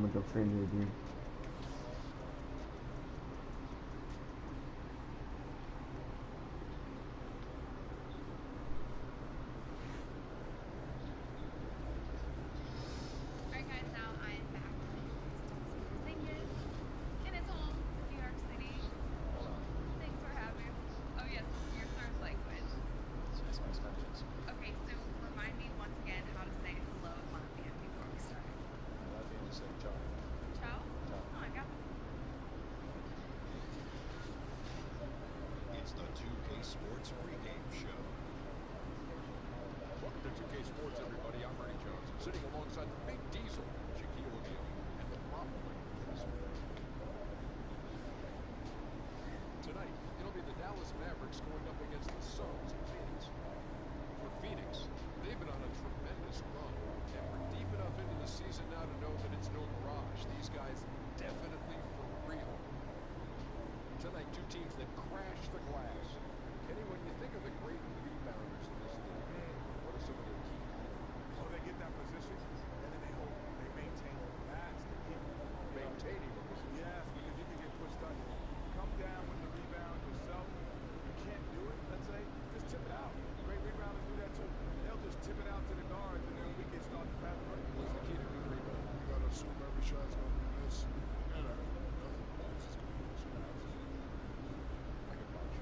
I'm gonna go crazy with you. Alright guys, now I am back with Porzingis in his home, New York City. Thanks for having. Oh yes, your third language. It's my Spanish. Okay, so remind me once again how to say hello in Latvian before we start. Latvian is like ciao. Ciao? Ciao. Oh, I got it. It's the 2K Sports pregame show. Welcome to 2K Sports, everybody. I'm Ernie Jones, sitting alongside the Big Diesel, Shaquille O'Neal, and the probably tonight, it'll be the Dallas Mavericks going up against the Suns in Phoenix. For Phoenix, they've been on a tremendous run, and we're deep enough into the season now to know that it's no mirage. These guys definitely for real. Tonight, two teams that crash the glass. Kenny, when you think of the great rebounders in this league, what are some of their keys? Oh, they get that position, and then they maintain it. That's the key. Maintaining a position. Yes, because you can get pushed under. Come down with the rebound yourself. You can't do it, let's say, just tip it out. Great rebounders do that too. They'll just tip it out to the guards, and then we can start the fast break. What's the key to good rebound? You gotta assume every shot's gonna be this. And nothing. It's just gonna be this pass. I can vouch.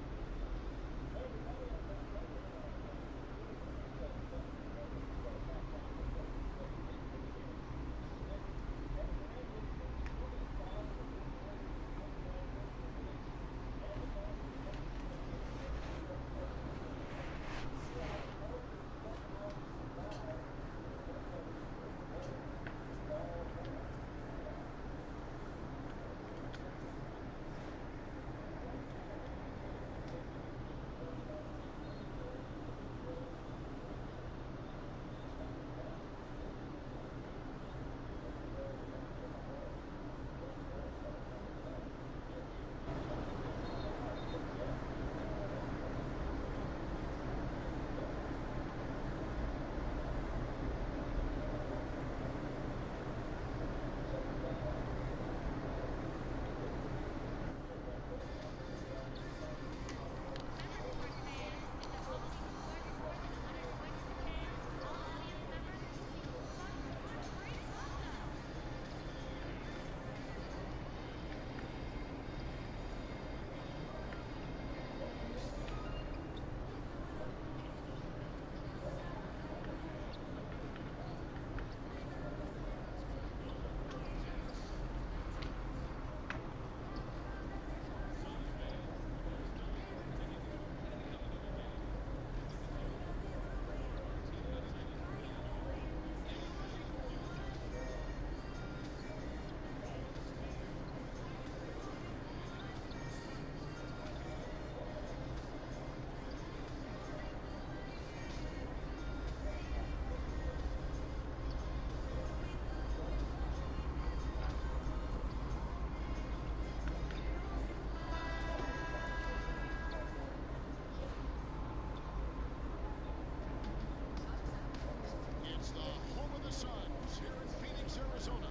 It's the home of the Suns here in Phoenix, Arizona.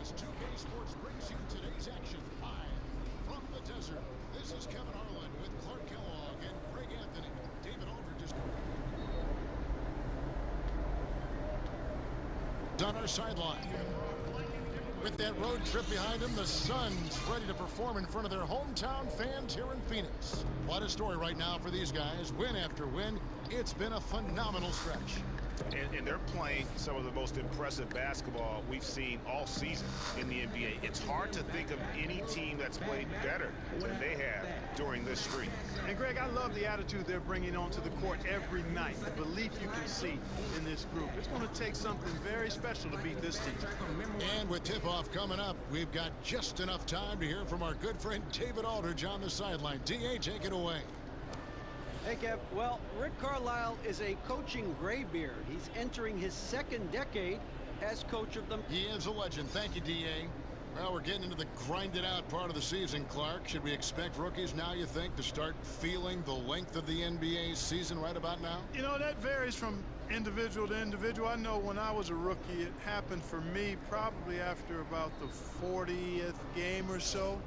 As 2K Sports brings you today's action live from the desert. This is Kevin Harlan with Clark Kellogg and Greg Anthony. David Aldridge is on our sideline. With that road trip behind him, the Suns ready to perform in front of their hometown fans here in Phoenix. What a story right now for these guys. Win after win. It's been a phenomenal stretch. And they're playing some of the most impressive basketball we've seen all season in the NBA. It's hard to think of any team that's played better than they have during this streak. And, Greg, I love the attitude they're bringing onto the court every night, the belief you can see in this group. It's going to take something very special to beat this team. And with tip-off coming up, we've got just enough time to hear from our good friend David Aldridge on the sideline. D.A., take it away. Hey, Kev. Well, Rick Carlisle is a coaching graybeard. He's entering his second decade as coach of them. He is a legend. Thank you, D.A. Well, we're getting into the grinded-out part of the season, Clark. Should we expect rookies now, you think, to start feeling the length of the NBA season right about now? You know, that varies from individual to individual. I know when I was a rookie, it happened for me probably after about the 40th game or so,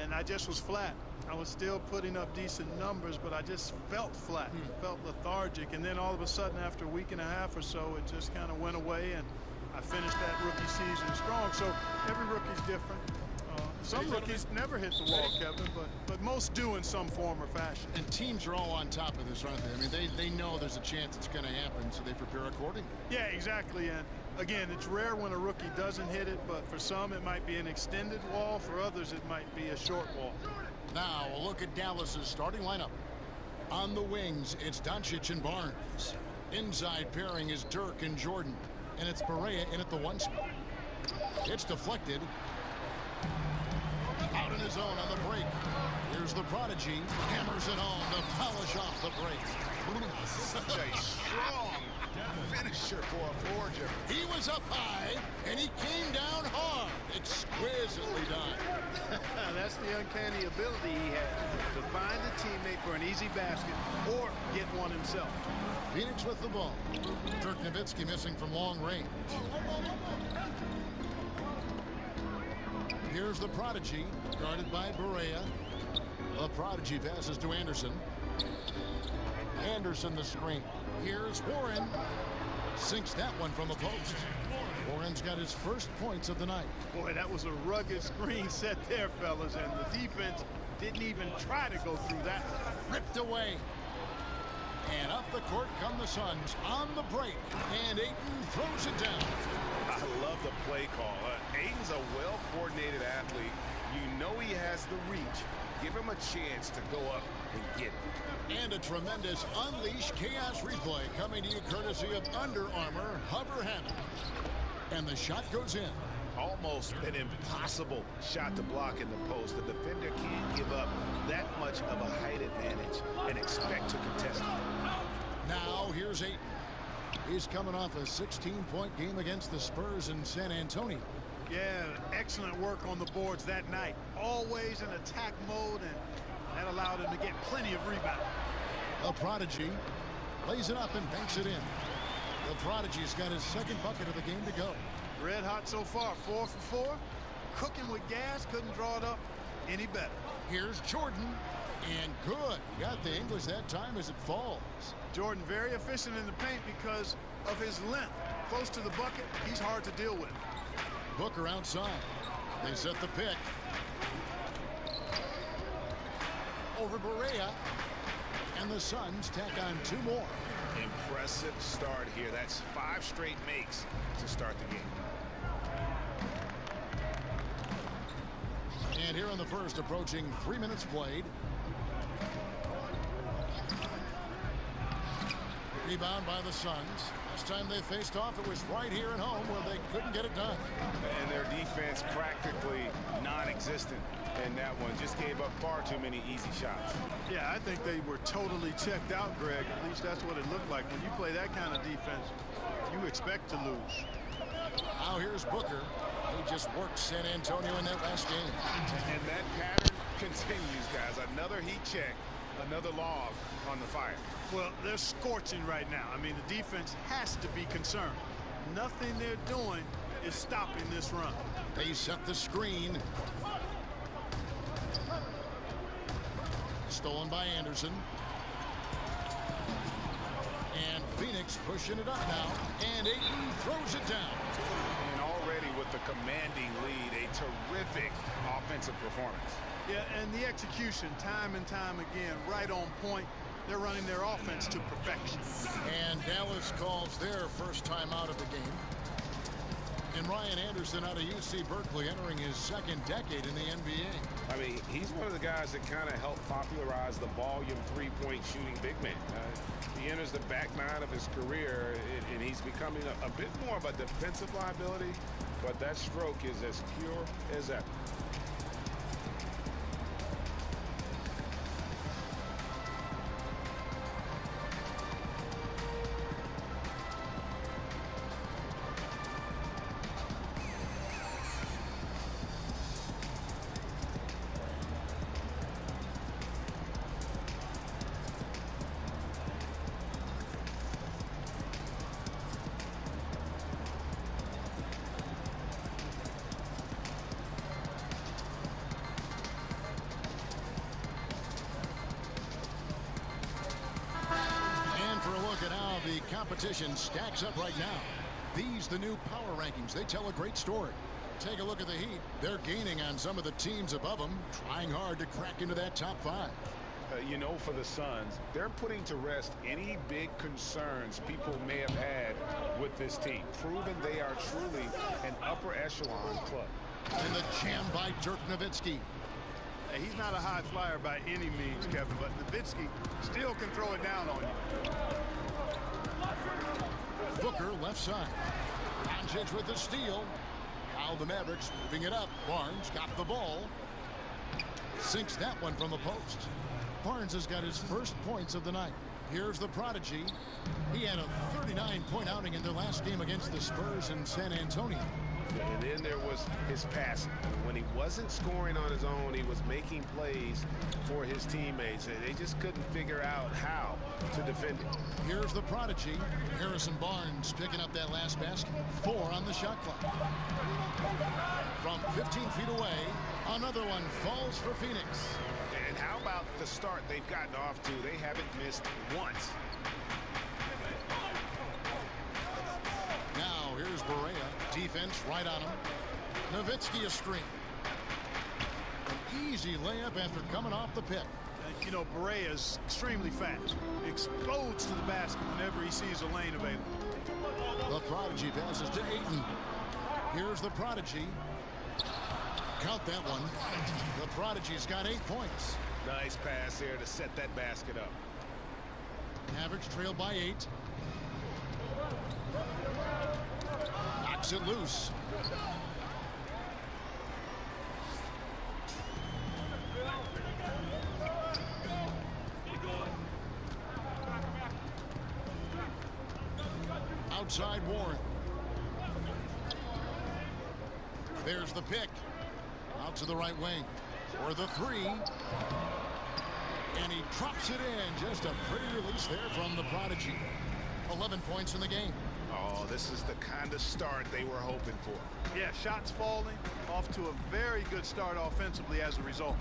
and I just was flat. I was still putting up decent numbers, but I just felt flat, felt lethargic, and then all of a sudden after a week and a half or so, it just kind of went away, and I finished that rookie season strong. So every rookie's different. Some rookies never hit the wall, Kevin, but most do in some form or fashion. And teams are all on top of this, aren't they? I mean, they know there's a chance it's going to happen, so they prepare accordingly. Yeah, exactly. And again, it's rare when a rookie doesn't hit it, but for some it might be an extended wall. For others, it might be a short wall. Now, a look at Dallas's starting lineup. On the wings, it's Doncic and Barnes. Inside pairing is Dirk and Jordan. And it's Barea in at the 1 spot. It's deflected. Out in his own on the break. Here's the prodigy. Hammers it home to polish off the break. Such a strong finisher for a floor jumper. He was up high, and he came down hard. Exquisitely done. That's the uncanny ability he has to find a teammate for an easy basket or get one himself. Phoenix with the ball. Dirk Nowitzki missing from long range. Here's the prodigy, guarded by Barea. The prodigy passes to Anderson. Anderson the screen. Here's Warren. Sinks that one from the post. Warren's got his first points of the night. Boy, that was a rugged screen set there, fellas, and the defense didn't even try to go through that. Ripped away. And up the court come the Suns on the break. And Ayton throws it down. I love the play call. Ayton's a well-coordinated athlete. You know he has the reach. Give him a chance to go up and get it. And a tremendous Unleash Chaos replay coming to you courtesy of Under Armour Hover Hammock. And the shot goes in. Almost an impossible shot to block in the post. The defender can't give up that much of a height advantage and expect to contest it. Now here's Ayton. He's coming off a 16-point game against the Spurs in San Antonio. Yeah, excellent work on the boards that night. Always in attack mode, and that allowed him to get plenty of rebounds. A prodigy lays it up and banks it in. The prodigy's got his second bucket of the game to go. Red hot so far, 4 for 4. Cooking with gas, couldn't draw it up any better. Here's Jordan, and good. He got the English that time as it falls. Jordan very efficient in the paint because of his length. Close to the bucket, he's hard to deal with. Booker outside. They set the pick. Over Barea. And the Suns tack on 2 more. Impressive start here. That's 5 straight makes to start the game. And here in the first, approaching 3 minutes played. Rebound by the Suns. Last time they faced off, it was right here at home where they couldn't get it done. And their defense practically non-existent in that one. Just gave up far too many easy shots. Yeah, I think they were totally checked out, Greg. At least that's what it looked like. When you play that kind of defense, you expect to lose. Now here's Booker. He just worked San Antonio in that last game. And that pattern continues, guys. Another heat check, another log on the fire. Well, they're scorching right now. I mean, the defense has to be concerned. Nothing they're doing is stopping this run. They set the screen. Stolen by Anderson. And Phoenix pushing it up now. And Ayton throws it down. And already with the commanding lead, a terrific offensive performance. Yeah, and the execution, time and time again, right on point. They're running their offense to perfection. And Dallas calls their first time out of the game. And Ryan Anderson out of UC Berkeley entering his 2nd decade in the NBA. I mean, he's one of the guys that kind of helped popularize the volume 3-point shooting big man. He enters the back 9 of his career, and he's becoming a bit more of a defensive liability, but that stroke is as pure as ever. competition stacks up right now. These, the new power rankings, they tell a great story. Take a look at the Heat. They're gaining on some of the teams above them, trying hard to crack into that top 5. You know, for the Suns, they're putting to rest any big concerns people may have had with this team, proving they are truly an upper echelon club. And the jam by Dirk Nowitzki. Hey, he's not a high flyer by any means, Kevin, but Nowitzki still can throw it down on you. Booker left side. Doncic with the steal. Now the Mavericks moving it up. Barnes got the ball. Sinks that one from the post. Barnes has got his first points of the night. Here's the prodigy. He had a 39-point outing in their last game against the Spurs in San Antonio. And then there was his passing. When he wasn't scoring on his own, he was making plays for his teammates, and they just couldn't figure out how to defend it. Here's the prodigy, Harrison Barnes, picking up that last basket. 4 on the shot clock. From 15 feet away, another one falls for Phoenix. And how about the start they've gotten off to? They haven't missed once. Now here's Barea. Defense right on him. Nowitzki a screen. An easy layup after coming off the pick. You know, Barea is extremely fast. Explodes to the basket whenever he sees a lane available. The prodigy passes to Ayton. Here's the prodigy. Count that one. The prodigy's got 8 points. Nice pass there to set that basket up. Mavericks trail by 8. Knocks it loose. Outside Warren. There's the pick. Out to the right wing. For the 3. And he drops it in. Just a pretty release there from the prodigy. 11 points in the game. Oh, this is the kind of start they were hoping for. Yeah, shots falling. Off to a very good start offensively as a result.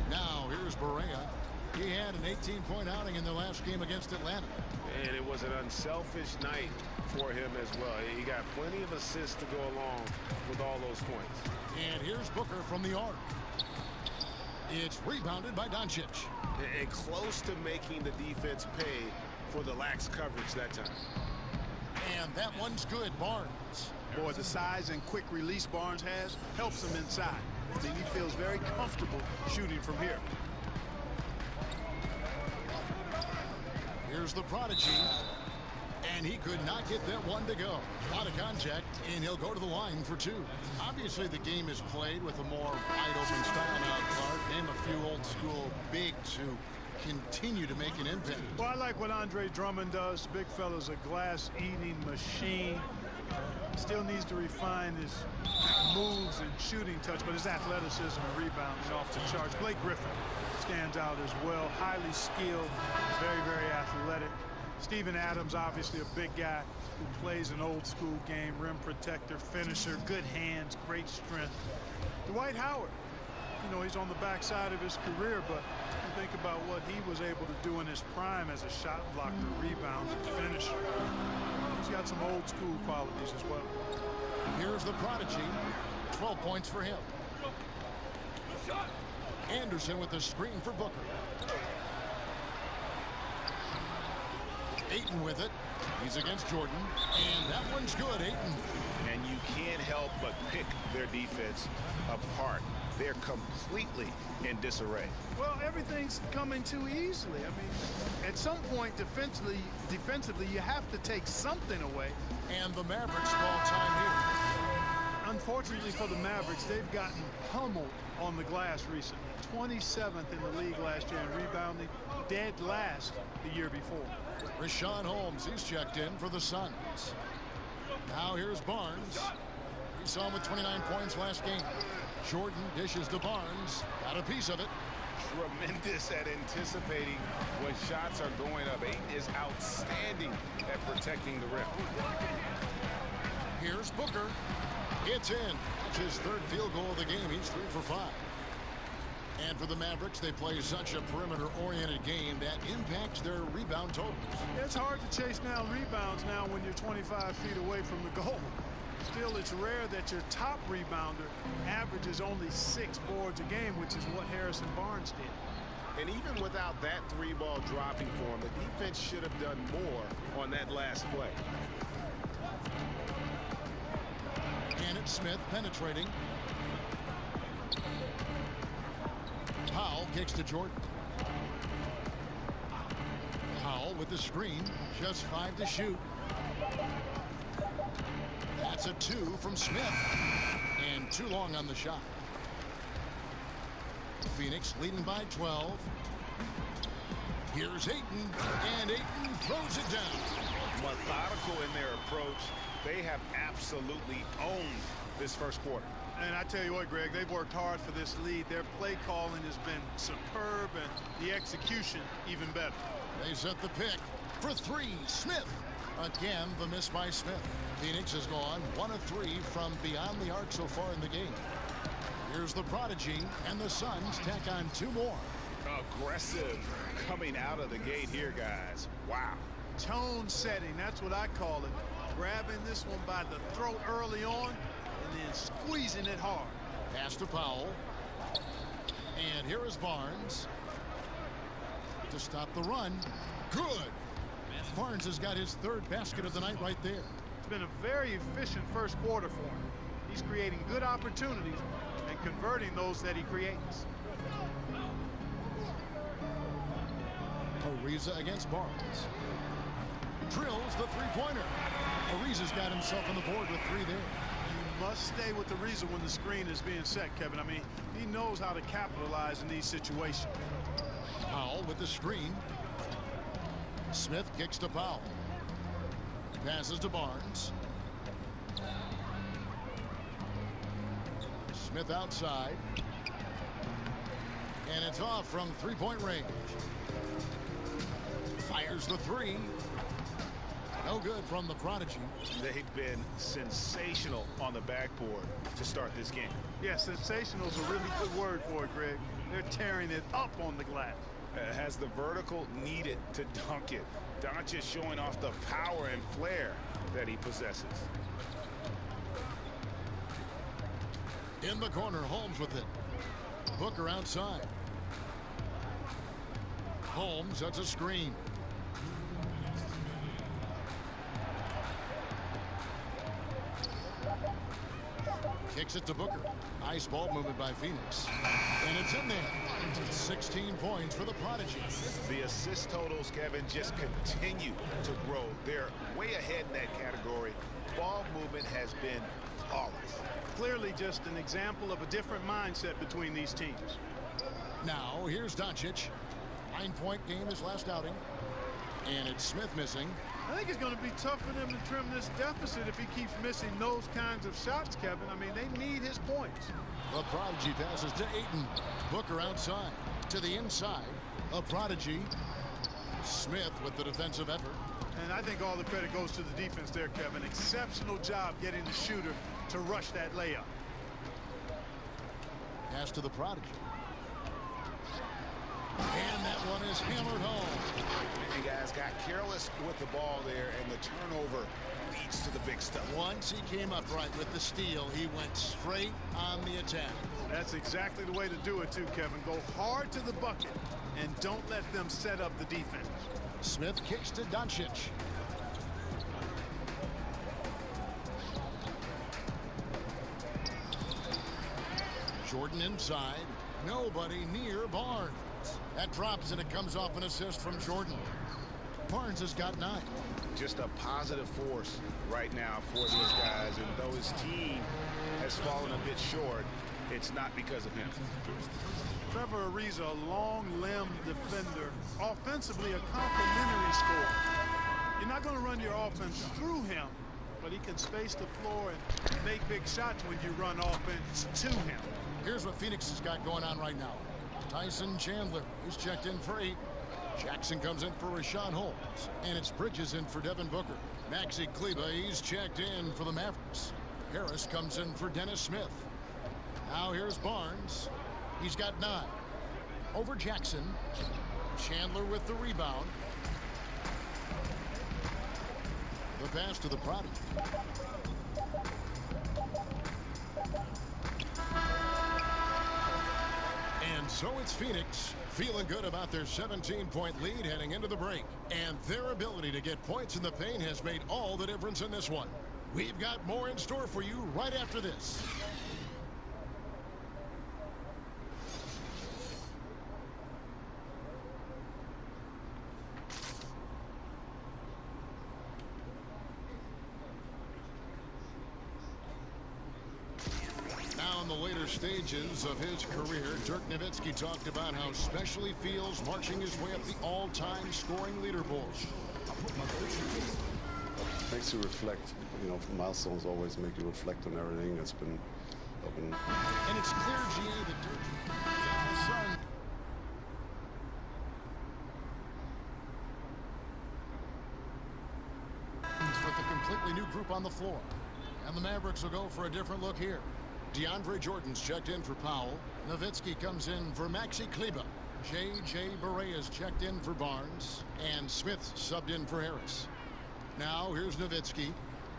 Now here's Barea. He had an 18-point outing in their last game against Atlanta. And it was an unselfish night for him as well. He got plenty of assists to go along with all those points. And here's Booker from the arc. It's rebounded by Doncic. And close to making the defense pay for the lax coverage that time. And that one's good. Barnes. Boy, the size and quick release Barnes has helps him inside. I mean, he feels very comfortable shooting from here. Here's the prodigy. And he could not get that one to go. A lot of contact, and he'll go to the line for 2. Obviously, the game is played with a more wide-open style now, Clark. Name a few old-school bigs who continue to make an impact. Well, I like what Andre Drummond does. Big fella's a glass-eating machine. Still needs to refine his moves and shooting touch, but his athleticism and rebounding off the charts. Blake Griffin stands out as well. Highly skilled, very, very athletic. Steven Adams, obviously a big guy who plays an old school game, rim protector, finisher, good hands, great strength. Dwight Howard, you know, he's on the backside of his career, but you think about what he was able to do in his prime as a shot blocker, rebounder, finisher. He's got some old school qualities as well. Here's the prodigy. 12 points for him. Anderson with the screen for Booker. Ayton with it. He's against Jordan. And that one's good, Ayton. And you can't help but pick their defense apart. They're completely in disarray. Well, everything's coming too easily. I mean, at some point defensively, you have to take something away. And the Mavericks call time here. Unfortunately for the Mavericks, they've gotten pummeled on the glass recently. 27th in the league last year in rebounding, dead last the year before. Richaun Holmes, he's checked in for the Suns. Now here's Barnes. We saw him with 29 points last game. Jordan dishes to Barnes. Got a piece of it. Tremendous at anticipating when shots are going up. Ayton is outstanding at protecting the rim. Here's Booker. It's in. It's his 3rd field goal of the game. He's 3 for 5. And for the Mavericks, they play such a perimeter-oriented game that impacts their rebound totals. It's hard to chase down rebounds now when you're 25 feet away from the goal. Still, it's rare that your top rebounder averages only 6 boards a game, which is what Harrison Barnes did. And even without that 3-ball dropping for him, the defense should have done more on that last play. And it's Smith penetrating. Powell kicks to Jordan. Powell with the screen, just 5 to shoot. That's a 2 from Smith, and too long on the shot. Phoenix leading by 12. Here's Ayton, and Ayton throws it down. Methodical in their approach. They have absolutely owned this first quarter. And I tell you what, Greg, they've worked hard for this lead. Their play calling has been superb, and the execution even better. They set the pick for 3. Smith. Again, the miss by Smith. Phoenix has gone 1 of 3 from beyond the arc so far in the game. Here's the prodigy, and the Suns tack on 2 more. Aggressive coming out of the gate here, guys. Wow. Tone setting, that's what I call it. Grabbing this one by the throat early on and then squeezing it hard. Pass to Powell. And here is Barnes to stop the run. Good. Barnes has got his 3rd basket of the night right there. It's been a very efficient first quarter for him. He's creating good opportunities and converting those that he creates. Ariza against Barnes. Drills the 3-pointer. Ariza's got himself on the board with 3 there. You must stay with Ariza when the screen is being set, Kevin. I mean, he knows how to capitalize in these situations. Powell with the screen. Smith kicks to Powell. Passes to Barnes. Smith outside. And it's off from 3-point range. Fires the 3. No good from the prodigy. They've been sensational on the backboard to start this game. Yeah, sensational is a really good word for it, Greg. They're tearing it up on the glass. Has the vertical needed to dunk it. Doncic showing off the power and flair that he possesses. In the corner, Holmes with it. Booker outside. Holmes, that's a screen. Kicks it to Booker. Nice ball movement by Phoenix. And it's in there. 16 points for the prodigy. The assist totals, Kevin, just continue to grow. They're way ahead in that category. Ball movement has been flawless. Clearly just an example of a different mindset between these teams. Now, here's Doncic. 9-point game his last outing. And it's Smith missing. I think it's going to be tough for them to trim this deficit if he keeps missing those kinds of shots, Kevin. I mean, they need his points. The prodigy passes to Ayton. Booker outside to the inside. A prodigy. Smith with the defensive effort. And I think all the credit goes to the defense there, Kevin. Exceptional job getting the shooter to rush that layup. Pass to the prodigy. And that one is hammered home. And guys got careless with the ball there, and the turnover leads to the big stuff. Once he came upright with the steal, he went straight on the attack. That's exactly the way to do it too, Kevin. Go hard to the bucket and don't let them set up the defense. Smith kicks to Doncic. Jordan inside. Nobody near Barnes. That drops and it comes off an assist from Jordan. Barnes has got 9. Just a positive force right now for these guys, and though his team has fallen a bit short, it's not because of him. Trevor Ariza, a long-limbed defender, offensively a complimentary scorer. You're not going to run your offense through him, but he can space the floor and make big shots when you run offense to him. Here's what Phoenix has got going on right now. Tyson Chandler is checked in for 8. Jackson comes in for Rashawn Holmes. And it's Bridges in for Devin Booker. Maxi Kleber, he's checked in for the Mavericks. Harris comes in for Dennis Smith. Now here's Barnes. He's got 9. over Jackson. Chandler with the rebound. The pass to the Prodigy. And so it's Phoenix feeling good about their 17-point lead heading into the break. And their ability to get points in the paint has made all the difference in this one. We've got more in store for you right after this. Now in the later stages of his career, Dirk Nowitzki talked about how special he feels marching his way up the all-time scoring leaderboard. Makes you reflect. You know, milestones always make you reflect on everything that's been open. And it's clear, GA, that Dirk and the Suns with a completely new group on the floor. And the Mavericks will go for a different look here. DeAndre Jordan's checked in for Powell. Nowitzki comes in for Maxi Kleber. J.J. Barea's checked in for Barnes. And Smith subbed in for Harris. Now here's Nowitzki.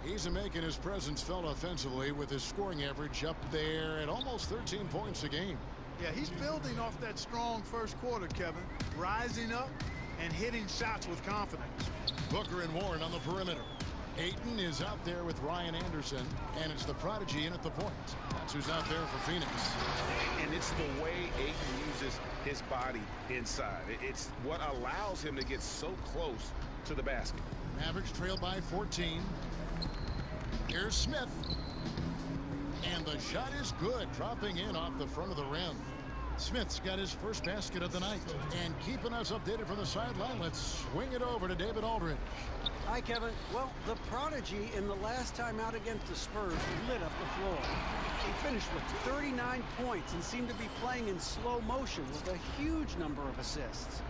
He's making his presence felt offensively with his scoring average up there at almost 13 points a game. Yeah, he's building off that strong first quarter, Kevin. Rising up and hitting shots with confidence. Booker and Warren on the perimeter. Ayton is out there with Ryan Anderson, and it's the Prodigy in at the point. That's who's out there for Phoenix. And it's the way Ayton uses his body inside. It's what allows him to get so close to the basket. Mavericks trail by 14. Here's Smith. And the shot is good, dropping in off the front of the rim. Smith's got his first basket of the night. And keeping us updated from the sideline, let's swing it over to David Aldridge. Hi, Kevin. Well, the Prodigy in the last time out against the Spurs lit up the floor. He finished with 39 points and seemed to be playing in slow motion with a huge number of assists.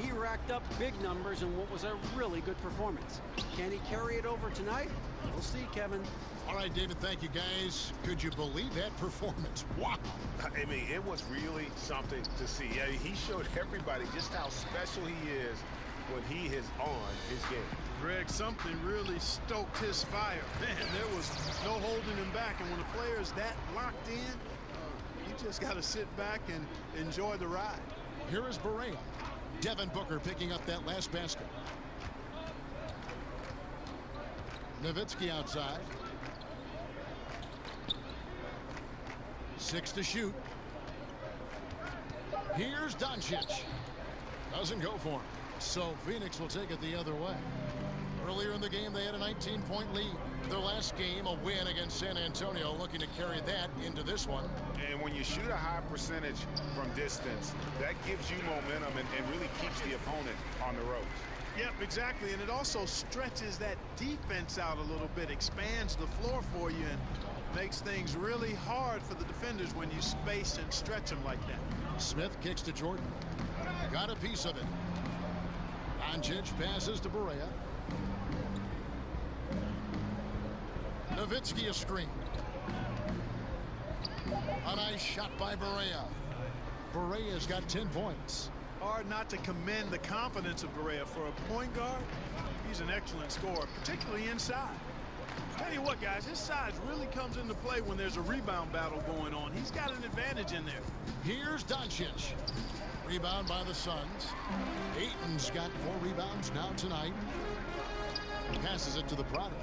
He racked up big numbers in what was a really good performance. Can he carry it over tonight? We'll see, Kevin. All right, David, thank you, guys. Could you believe that performance? Wow. I mean, it was really something to see. Yeah, he showed everybody just how special he is when he is on his game. Greg, something really stoked his fire. Man, there was no holding him back. And when a player is that locked in, you just got to sit back and enjoy the ride. Here is Barea. Devin Booker picking up that last basket. Nowitzki outside. 6 to shoot. Here's Doncic. Doesn't go for him. So Phoenix will take it the other way. Earlier in the game, they had a 19-point lead. Their last game, a win against San Antonio, looking to carry that into this one. And when you shoot a high percentage from distance, that gives you momentum and really keeps the opponent on the ropes. Yep, exactly. And it also stretches that defense out a little bit, expands the floor for you, and makes things really hard for the defenders when you space and stretch them like that. Smith kicks to Jordan. Got a piece of it. Doncic passes to Barea. Nowitzki a screen. A nice shot by Barea. Barea's got 10 points. Hard not to commend the confidence of Barea. For a point guard, he's an excellent scorer, particularly inside. Tell you what, guys, his size really comes into play when there's a rebound battle going on. He's got an advantage in there. Here's Doncic. Rebound by the Suns. Ayton's got 4 rebounds now tonight. Passes it to the Prodigy.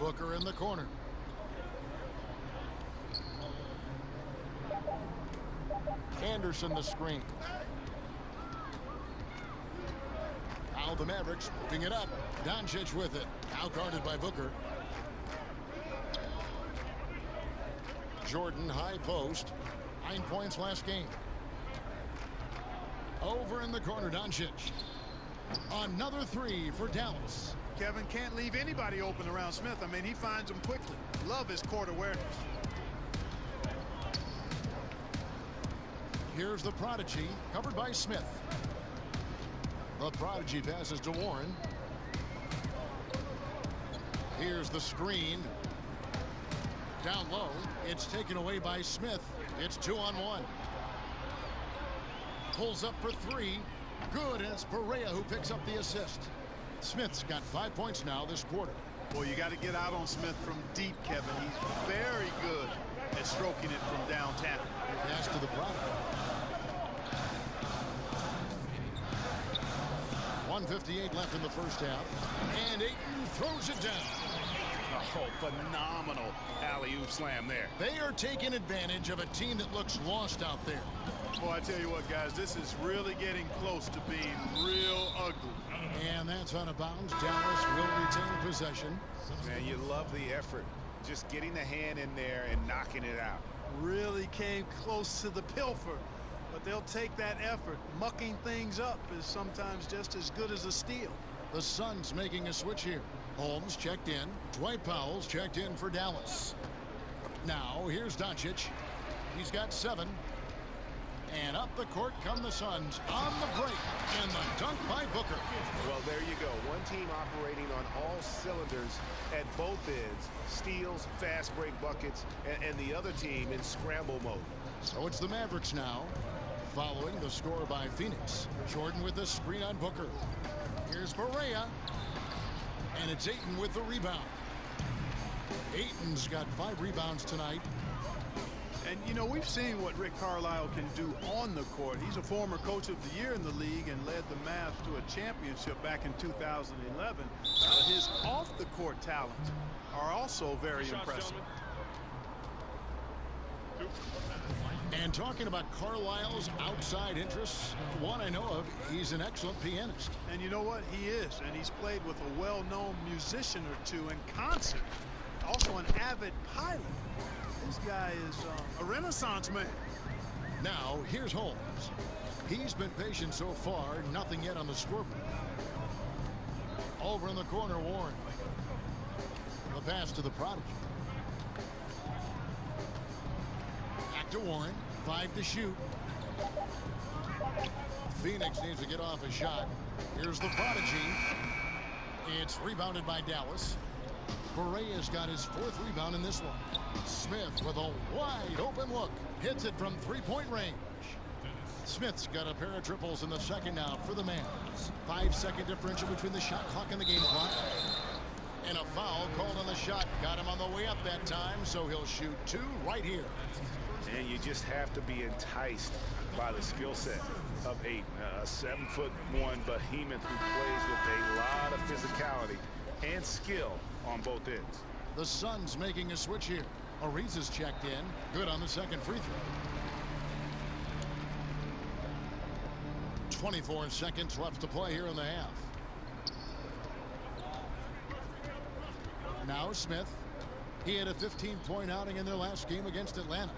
Booker in the corner. Anderson the screen. Now the Mavericks moving it up. Doncic with it. Now guarded by Booker. Jordan high post. 9 points last game. Over in the corner, Doncic. Another 3 for Dallas. Kevin can't leave anybody open around Smith. I mean, he finds them quickly. Love his court awareness. Here's the Prodigy, covered by Smith. The Prodigy passes to Warren. Here's the screen. Down low. It's taken away by Smith. It's 2-on-1. Pulls up for three. Good, and it's Barea who picks up the assist. Smith's got 5 points now this quarter. Well, you got to get out on Smith from deep, Kevin. He's very good at stroking it from downtown. Pass to the product. 1:58 left in the first half. And Ayton throws it down. Oh, phenomenal alley-oop slam there. They are taking advantage of a team that looks lost out there. Boy, I tell you what, guys, this is really getting close to being real ugly. And that's out of bounds. Dallas will retain possession. Man, you love the effort. Just getting the hand in there and knocking it out. Really came close to the pilfer, but they'll take that effort. Mucking things up is sometimes just as good as a steal. The Suns making a switch here. Holmes checked in. Dwight Powell's checked in for Dallas. Now here's Doncic. He's got 7. And up the court come the Suns on the break. And the dunk by Booker. Well, there you go. One team operating on all cylinders at both ends. Steals, fast break buckets, and the other team in scramble mode. So it's the Mavericks now, following the score by Phoenix. Jordan with the screen on Booker. Here's Barea. And it's Ayton with the rebound. Ayton's got 5 rebounds tonight. And, you know, we've seen what Rick Carlisle can do on the court. He's a former coach of the year in the league and led the Mavs to a championship back in 2011. But his off-the-court talents are also very impressive. And talking about Carlisle's outside interests, one I know of, he's an excellent pianist. And you know what? He is. And he's played with a well-known musician or two in concert. Also an avid pilot. This guy is a renaissance man. Now, here's Holmes. He's been patient so far. Nothing yet on the scoreboard. Over in the corner, Warren. The pass to the prodigy. Back to Warren. 5 to shoot. Phoenix needs to get off a shot. Here's the prodigy. It's rebounded by Dallas. Barea's got his 4th rebound in this one. Smith with a wide open look. Hits it from 3-point range. Smith's got a pair of triples in the second now for the Mavs. 5-second differential between the shot clock and the game clock. And a foul called on the shot. Got him on the way up that time, so he'll shoot 2 right here. And you just have to be enticed by the skill set of Ayton. A 7'1" behemoth who plays with a lot of physicality and skill on both ends. The Suns making a switch here. Ariza's checked in. Good on the second free throw. 24 seconds left to play here in the half. Now Smith. He had a 15-point outing in their last game against Atlanta.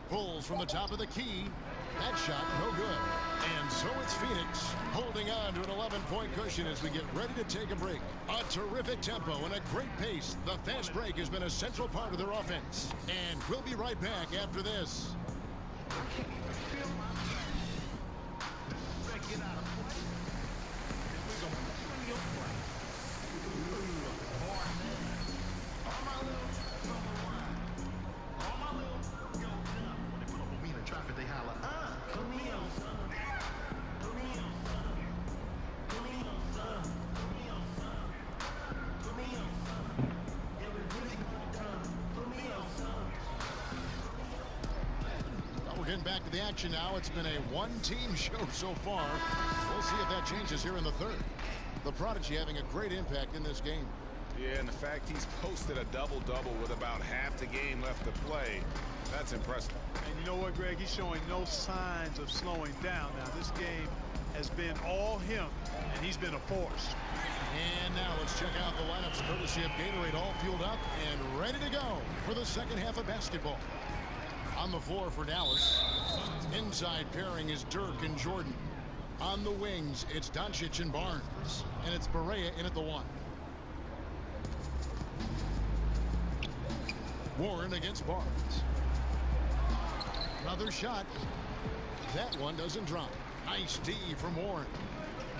Pulls from the top of the key. That shot no good. And so it's Phoenix holding on to an 11-point cushion as we get ready to take a break. A terrific tempo and a great pace. The fast break has been a central part of their offense. And we'll be right back after this. Getting back to the action now. It's been a one-team show so far. We'll see if that changes here in the third. The prodigy having a great impact in this game. Yeah, and the fact he's posted a double-double with about half the game left to play, that's impressive. And you know what, Greg? He's showing no signs of slowing down. Now, this game has been all him, and he's been a force. And now let's check out the lineups courtesy of Gatorade, all fueled up and ready to go for the second half of basketball. On the floor for Dallas. Inside pairing is Dirk and Jordan. On the wings, it's Doncic and Barnes. And it's Barea in at the 1. Warren against Barnes. Another shot. That one doesn't drop. Nice D from Warren.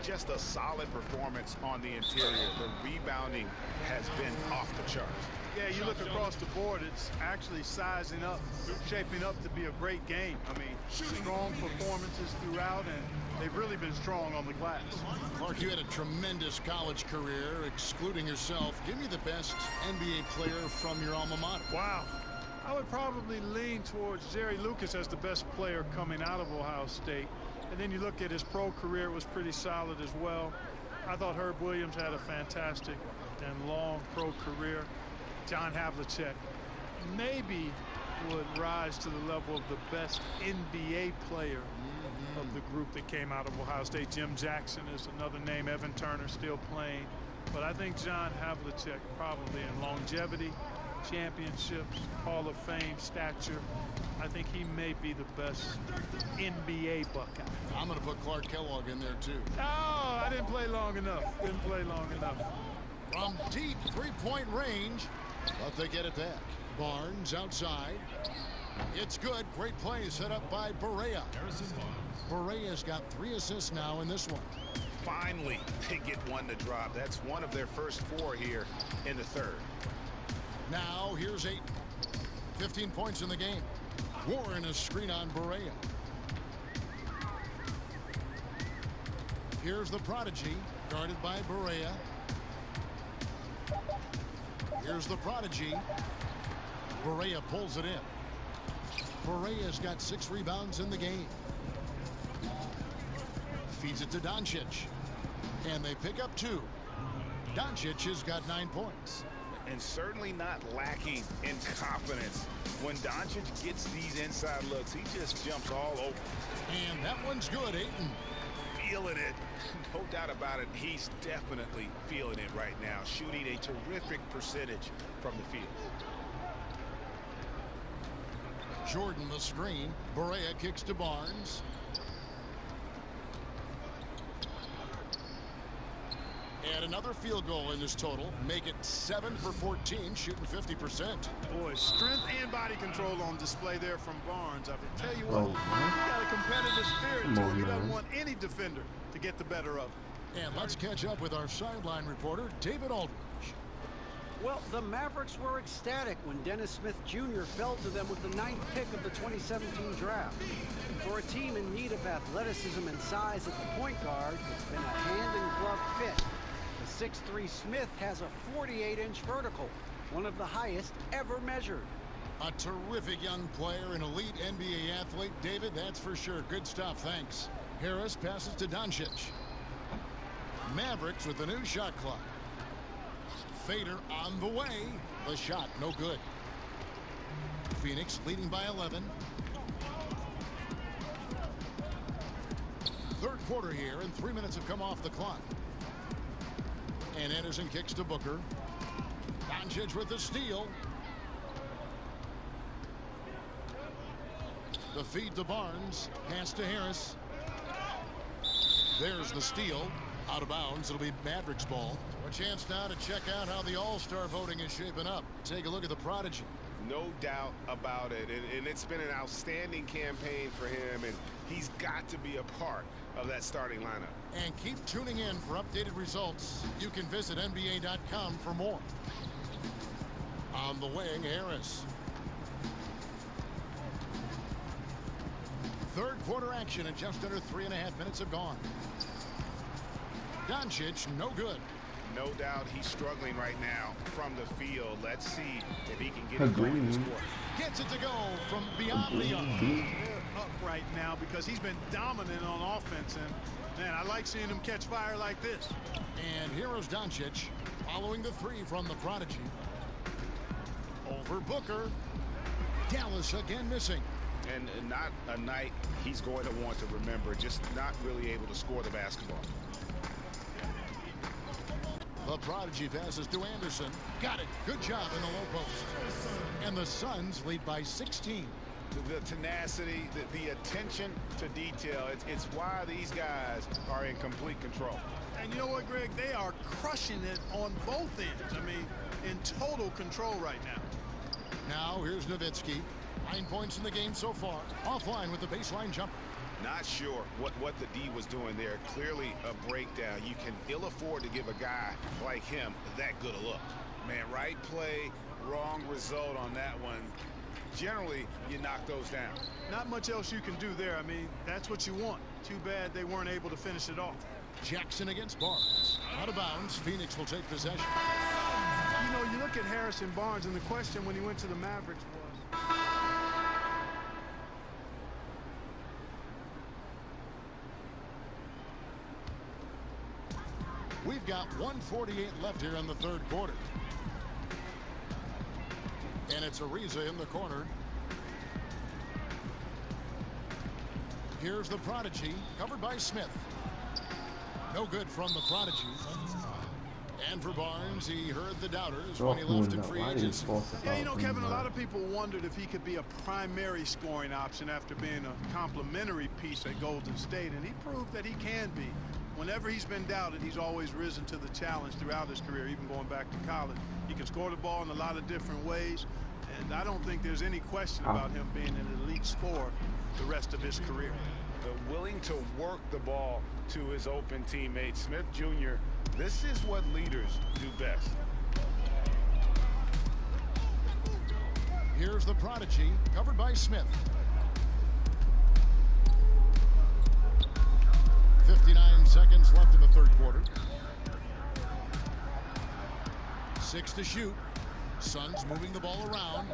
Just a solid performance on the interior. The rebounding has been off the charts. Yeah, you look across the board, it's actually sizing up, shaping up to be a great game. I mean, strong performances throughout, and they've really been strong on the glass. Clark, you had a tremendous college career, excluding yourself. Give me the best NBA player from your alma mater. Wow. I would probably lean towards Jerry Lucas as the best player coming out of Ohio State. And then you look at his pro career, it was pretty solid as well. I thought Herb Williams had a fantastic and long pro career. John Havlicek maybe would rise to the level of the best NBA player of the group that came out of Ohio State. Jim Jackson is another name. Evan Turner still playing. But I think John Havlicek probably in longevity, championships, Hall of Fame stature. I think he may be the best NBA Buckeye. I'm going to put Clark Kellogg in there too. Oh, I didn't play long enough. Didn't play long enough. From deep three-point range, but they get it back. Barnes outside. It's good. Great play set up by Barea. Barea's got 3 assists now in this one. Finally, they get one to drop. That's one of their first 4 here in the third. Now here's 8. 15 points in the game. Warren a screen on Barea. Here's the prodigy, guarded by Barea. Here's the prodigy. Barea pulls it in. Barea's got 6 rebounds in the game. Feeds it to Doncic. And they pick up 2. Doncic has got 9 points. And certainly not lacking in confidence. When Doncic gets these inside looks, he just jumps all over. And that one's good, Ayton. Feeling it. No doubt about it. He's definitely feeling it right now. Shooting a terrific percentage from the field. Jordan the screen. Barea kicks to Barnes. And another field goal in this total. Make it 7 for 14, shooting 50%. Boy, strength and body control on display there from Barnes. I can tell you what, he got a competitive spirit to him. He doesn't want any defender to get the better of him. And let's catch up with our sideline reporter, David Aldridge. Well, the Mavericks were ecstatic when Dennis Smith Jr. fell to them with the 9th pick of the 2017 draft. For a team in need of athleticism and size at the point guard, it's been a hand-in-glove fit. The 6'3" Smith has a 48-inch vertical, one of the highest ever measured. A terrific young player, an elite NBA athlete. David, that's for sure. Good stuff, thanks. Harris passes to Doncic. Mavericks with a new shot clock. Fader on the way. The shot, no good. Phoenix leading by 11. Third quarter here, and 3 minutes have come off the clock. And Anderson kicks to Booker. Doncic with the steal. The feed to Barnes. Pass to Harris. There's the steal. Out of bounds. It'll be Mavericks ball. A chance now to check out how the All-Star voting is shaping up. Take a look at the prodigy. No doubt about it. And it's been an outstanding campaign for him. And he's got to be a part of that starting lineup. And keep tuning in for updated results. You can visit NBA.com for more. On the wing, Harris. Third quarter action, and just under 3.5 minutes have gone. Doncic, no good. No doubt he's struggling right now from the field. Let's see if he can get it going this quarter. Gets it to go from beyond the arc. They're up right now because he's been dominant on offense, and man, I like seeing him catch fire like this. And here is Doncic following the 3 from the prodigy. Over Booker. Dallas again missing. And not a night he's going to want to remember. Just not really able to score the basketball. The prodigy passes to Anderson. Got it. Good job in the low post. And the Suns lead by 16. The tenacity, the attention to detail. It's why these guys are in complete control. And you know what, Greg? They are crushing it on both ends. I mean, in total control right now. Now here's Nowitzki 9 points in the game so far. Offline with the baseline jumper. Not sure what the D was doing there. Clearly a breakdown. You can ill afford to give a guy like him that good a look. Man, right play, wrong result on that one. Generally, you knock those down. Not much else you can do there. I mean, that's what you want. Too bad they weren't able to finish it off. Jackson against Barnes. Out of bounds. Phoenix will take possession. You know, you look at Harrison Barnes, and the question when he went to the Mavericks was... We've got 1:48 left here in the third quarter. And it's Ariza in the corner. Here's the Prodigy, covered by Smith. No good from the Prodigy. And for Barnes, he heard the doubters when he left in free agency. Yeah, you know, Kevin, a lot of people wondered if he could be a primary scoring option after being a complementary piece at Golden State, and he proved that he can be. Whenever he's been doubted, he's always risen to the challenge throughout his career, even going back to college. He can score the ball in a lot of different ways, and I don't think there's any question about him being an elite scorer the rest of his career. Willing to work the ball to his open teammate, Smith Jr. This is what leaders do best. Here's the Prodigy, covered by Smith. 59 seconds left in the third quarter. 6 to shoot. Suns moving the ball around.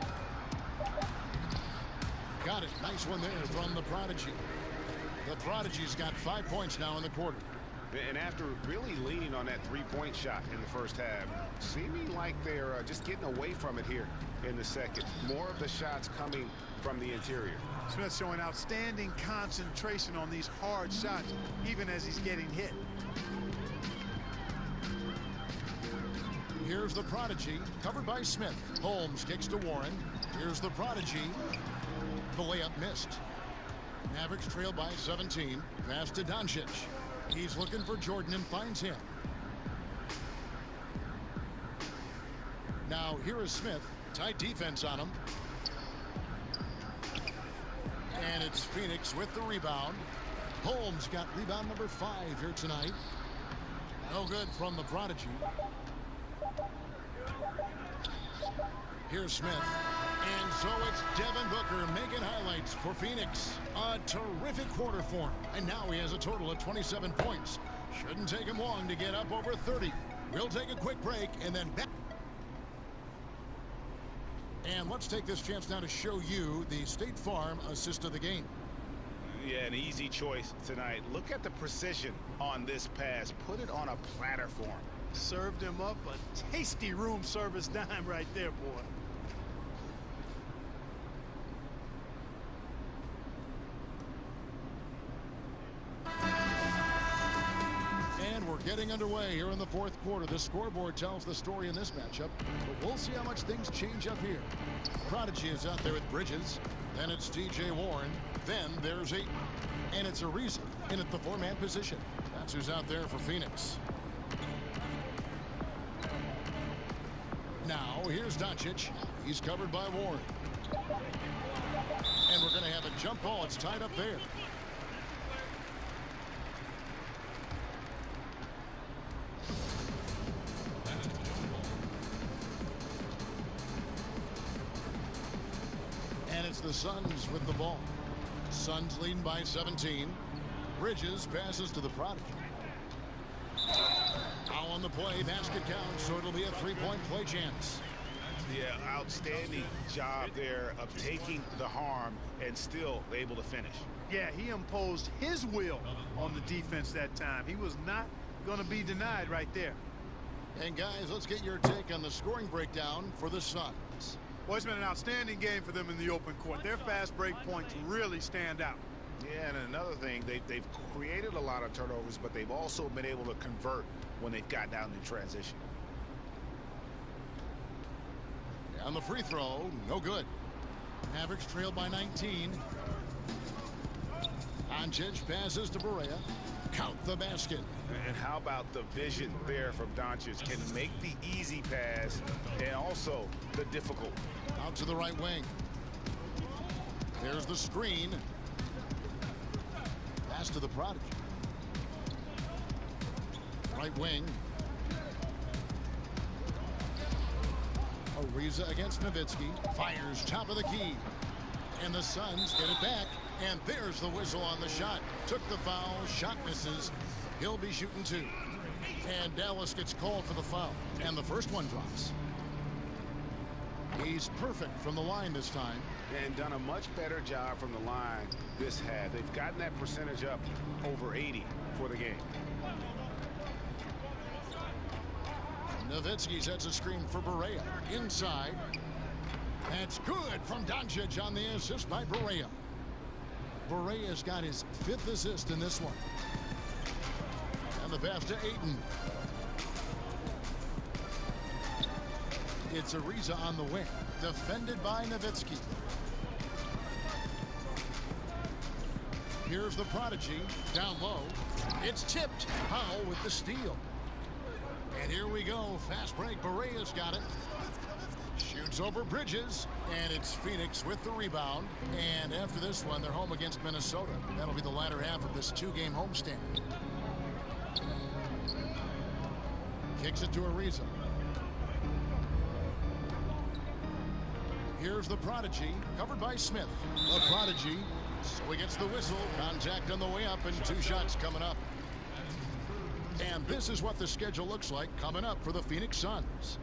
Got it. Nice one there from the Prodigy. The Prodigy's got 5 points now in the quarter. And after really leaning on that three-point shot in the first half, seeming like they're just getting away from it here in the second. More of the shots coming from the interior. Smith showing outstanding concentration on these hard shots, even as he's getting hit. Here's the Prodigy, covered by Smith. Holmes kicks to Warren. Here's the Prodigy. The layup missed. Mavericks trail by 17. Pass to Doncic. He's looking for Jordan and finds him. Now here is Smith. Tight defense on him. And it's Phoenix with the rebound. Holmes got rebound number 5 here tonight. No good from the Prodigy. Here's Smith. And so it's Devin Booker making highlights for Phoenix. A terrific quarter for him. And now he has a total of 27 points. Shouldn't take him long to get up over 30. We'll take a quick break and then back. And let's take this chance now to show you the State Farm assist of the game. Yeah, an easy choice tonight. Look at the precision on this pass. Put it on a platter for him. Served him up a tasty room service dime right there, boy. And we're getting underway here in the fourth quarter. The scoreboard tells the story in this matchup, but we'll see how much things change up here. Prodigy is out there with Bridges. Then it's T.J. Warren. Then there's Ayton. And it's Ariza in at the 4-man position. That's who's out there for Phoenix. Now here's Doncic. He's covered by Warren. And we're going to have a jump ball. It's tied up there. And it's the Suns with the ball. Suns leading by 17. Bridges passes to the Prodigy. Now on the play, basket counts, so it'll be a 3-point play chance. Yeah, outstanding job there of taking the harm and still able to finish. Yeah, he imposed his will on the defense that time. He was not going to be denied right there. And guys, let's get your take on the scoring breakdown for the Suns. Well, it's been an outstanding game for them in the open court. Their fast break points really stand out. Yeah, and another thing, they've created a lot of turnovers, but they've also been able to convert when they've gotten out in transition. On the free throw, no good. Mavericks trail by 19. Doncic passes to Barea. Count the basket. And how about the vision there from Doncic? Can make the easy pass and also the difficult. Out to the right wing. There's the screen. Pass to the Prodigy. Right wing. Ariza against Nowitzki. Fires top of the key. And the Suns get it back. And there's the whistle on the shot. Took the foul. Shot misses. He'll be shooting 2. And Dallas gets called for the foul. And the first one drops. He's perfect from the line this time. And done a much better job from the line this half. They've gotten that percentage up over 80 for the game. Nowitzki sets a screen for Barea. Inside. That's good from Doncic on the assist by Barea. Barea's got his 5th assist in this one. And the pass to Ayton. It's Ariza on the wing. Defended by Nowitzki. Here's the Prodigy. Down low. It's tipped. Powell with the steal. And here we go. Fast break. Barea's got it. Shoots over Bridges. And it's Phoenix with the rebound. And after this one, they're home against Minnesota. That'll be the latter half of this 2-game homestand. Kicks it to Ariza. Here's the Prodigy, covered by Smith. The Prodigy, so he gets the whistle. Contact on the way up and 2 shots coming up. And this is what the schedule looks like coming up for the Phoenix Suns.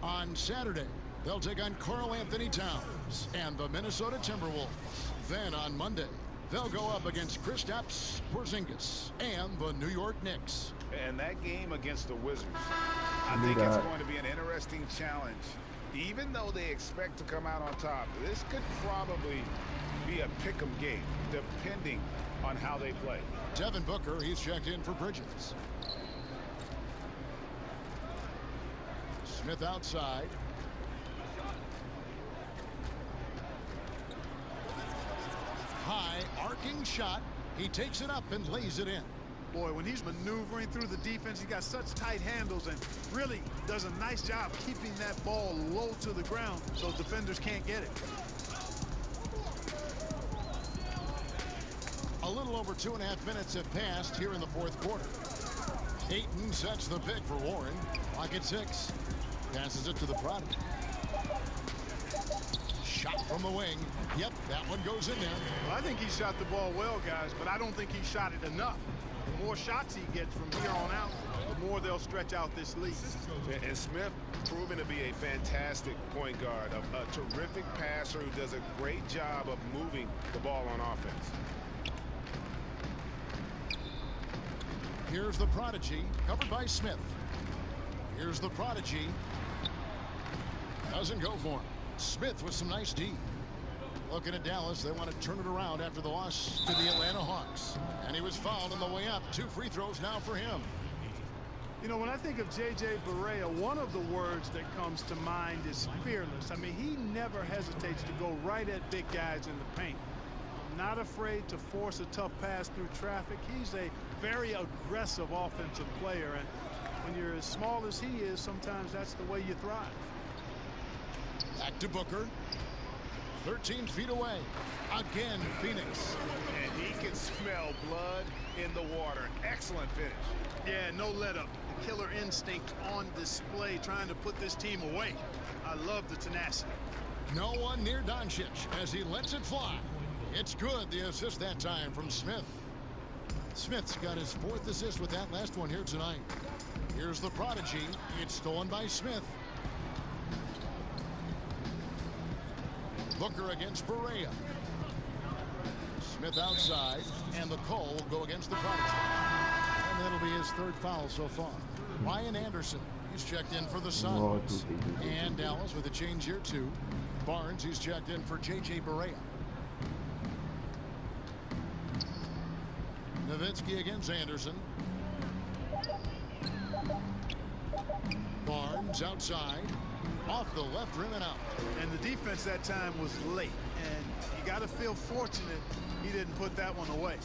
On Saturday, they'll take on Karl Anthony Towns and the Minnesota Timberwolves. Then on Monday, they'll go up against Kristaps Porzingis and the New York Knicks. And that game against the Wizards, I think it's going to be an interesting challenge. Even though they expect to come out on top, this could probably be a pick'em game, depending on how they play. Devin Booker, he's checked in for Bridges. Smith outside. High arcing shot. He takes it up and lays it in. Boy, when he's maneuvering through the defense, he's got such tight handles and really does a nice job keeping that ball low to the ground so defenders can't get it. A little over 2.5 minutes have passed here in the 4th quarter. Ayton sets the pick for Warren. Clock at 6. Passes it to the Prodigy. Shot from the wing. Yep, that one goes in there. Well, I think he shot the ball well, guys, but I don't think he shot it enough. The more shots he gets from here on out, the more they'll stretch out this lead. And Smith proven to be a fantastic point guard, a terrific passer who does a great job of moving the ball on offense. Here's the Prodigy, covered by Smith. Here's the Prodigy. Doesn't go for him. Smith with some nice D. Looking at Dallas, they want to turn it around after the loss to the Atlanta Hawks. And he was fouled on the way up. 2 free throws now for him. You know, when I think of J.J. Barea, one of the words that comes to mind is fearless. I mean, he never hesitates to go right at big guys in the paint. Not afraid to force a tough pass through traffic. He's a very aggressive offensive player. And when you're as small as he is, sometimes that's the way you thrive. Back to Booker. 13 feet away. Again, Phoenix. And he can smell blood in the water. Excellent finish. Yeah, no let up. The killer instinct on display, trying to put this team away. I love the tenacity. No one near Doncic as he lets it fly. It's good, the assist that time from Smith. Smith's got his 4th assist with that last one here tonight. Here's the Prodigy. It's stolen by Smith. Booker against Barea. Smith outside, and the call will go against the Prodigy. And that'll be his 3rd foul so far. Ryan Anderson, he's checked in for the Suns. And Dallas with a change here too. Barnes, he's checked in for J.J. Barea. Nowitzki against Anderson. Barnes outside. Off the left rim and out. And the defense that time was late. And you got to feel fortunate he didn't put that one away.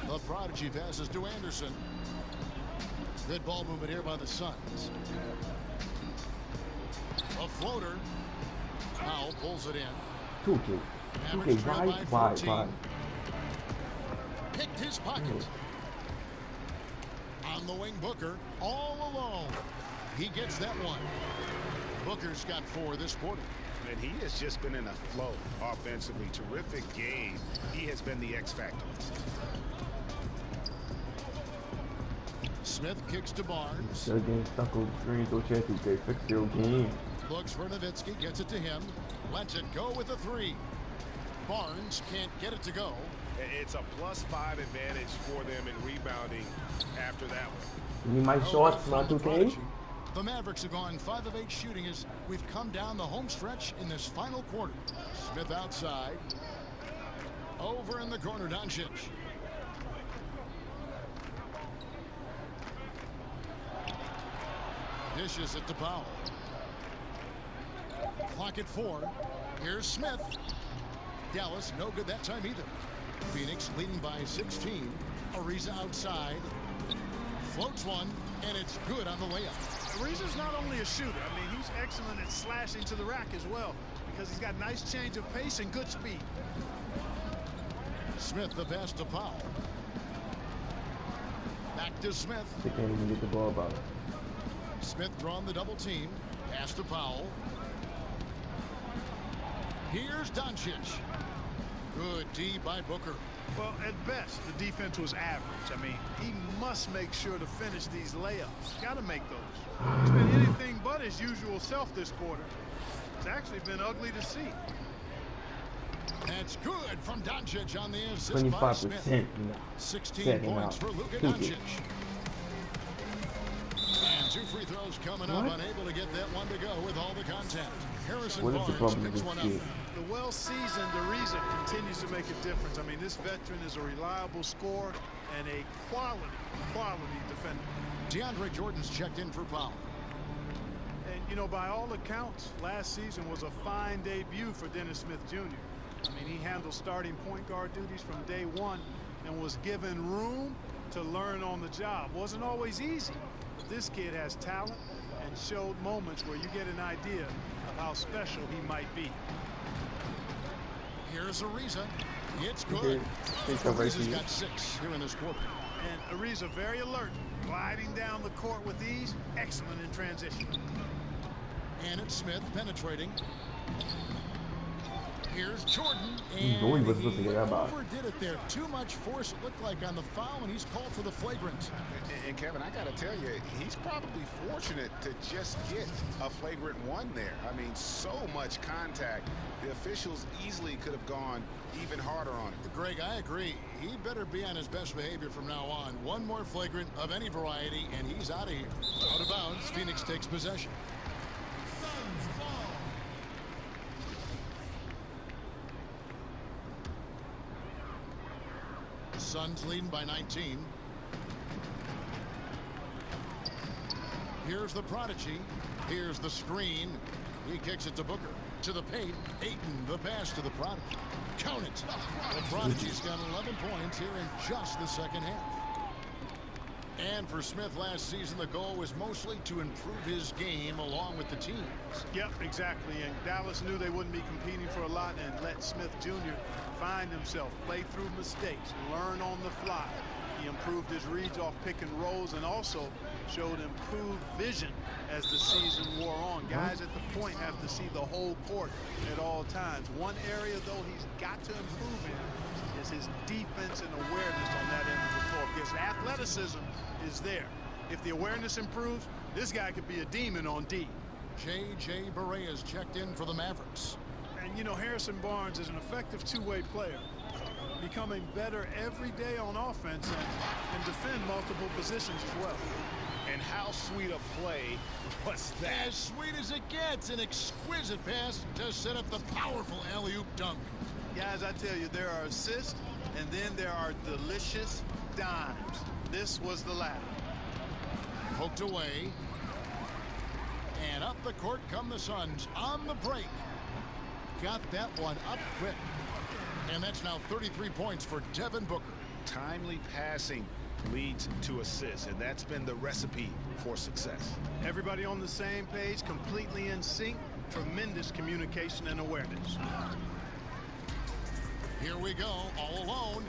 The Prodigy passes to Anderson. Good ball movement here by the Suns. A floater. Powell pulls it in. 2K. Mavericks 2K, trail why, by why, 14. why? Picked his pocket. On the wing, Booker, all alone. He gets that one. Booker's got 4 this quarter. And he has just been in a flow offensively. Terrific game. He has been the X factor. Smith kicks to Barnes. Still getting stuck on screen, so chat 2K. Fix your game. Looks for Nowitzki, gets it to him. Lets it go with a 3. Barnes can't get it to go. It's a +5 advantage for them in rebounding after that one. You need my shorts, my 2K? The Mavericks have gone 5 of 8 shooting as we've come down the home stretch in this final quarter. Smith outside. Over in the corner, Doncic. Dishes it to Powell. Clock at 4. Here's Smith. Dallas no good that time either. Phoenix leading by 16. Ariza outside. Floats one, and it's good on the layup. Ariza's not only a shooter. I mean, he's excellent at slashing to the rack as well because he's got nice change of pace and good speed. Smith the pass to Powell. Back to Smith. They can't even get the ball back. Smith drawing the double team. Pass to Powell. Here's Doncic. Good D by Booker. Well, at best, the defense was average. I mean, he must make sure to finish these layups. Got to make those. He's been anything but his usual self this quarter. It's actually been ugly to see. That's good from Doncic on the assist by Smith. 25%. 16 points for Luka Doncic. And 2 free throws coming up, unable to get that one to go with all the contact. Harrison Barnes picks one up. The well-seasoned Ariza continues to make a difference. I mean, this veteran is a reliable scorer and a quality defender. DeAndre Jordan's checked in for Powell. And, you know, by all accounts, last season was a fine debut for Dennis Smith Jr. I mean, he handled starting point guard duties from day one and was given room to learn on the job. Wasn't always easy, but this kid has talent and showed moments where you get an idea of how special he might be. Here's Ariza. It's good. Ariza's got 6 here in this quarter. And Ariza very alert, gliding down the court with ease, excellent in transition. And it's Smith penetrating. Here's Jordan, and he overdid it there. Too much force, it looked like, on the foul, and he's called for the flagrant. And Kevin, I got to tell you, he's probably fortunate to just get a flagrant 1 there. I mean, so much contact. The officials easily could have gone even harder on it. Greg, I agree. He better be on his best behavior from now on. One more flagrant of any variety, and he's out of here. Out of bounds, Phoenix takes possession. Suns leading by 19. Here's the prodigy. Here's the screen. He kicks it to Booker. To the paint. Ayton, the pass to the prodigy. Count it. The prodigy's got 11 points here in just the second half. And for Smith last season, the goal was mostly to improve his game along with the teams. Yep, exactly. And Dallas knew they wouldn't be competing for a lot and let Smith Jr. find himself, play through mistakes, learn on the fly. He improved his reads off pick and rolls and also showed improved vision as the season wore on. Guys at the point have to see the whole court at all times. One area, though, he's got to improve in is his defense and awareness on that end of the floor. Because athleticism is there. If the awareness improves, this guy could be a demon on D. J.J. Barea is checked in for the Mavericks. And, you know, Harrison Barnes is an effective two-way player, becoming better every day on offense and defend multiple positions as well. And how sweet a play was that? As sweet as it gets, an exquisite pass to set up the powerful alley-oop dunk. Guys, I tell you, there are assists, and then there are delicious dimes. This was the latter. Poked away. And up the court come the Suns on the break. Got that one up quick. And that's now 33 points for Devin Booker. Timely passing leads to assists, and that's been the recipe for success. Everybody on the same page, completely in sync, tremendous communication and awareness. Here we go, all alone.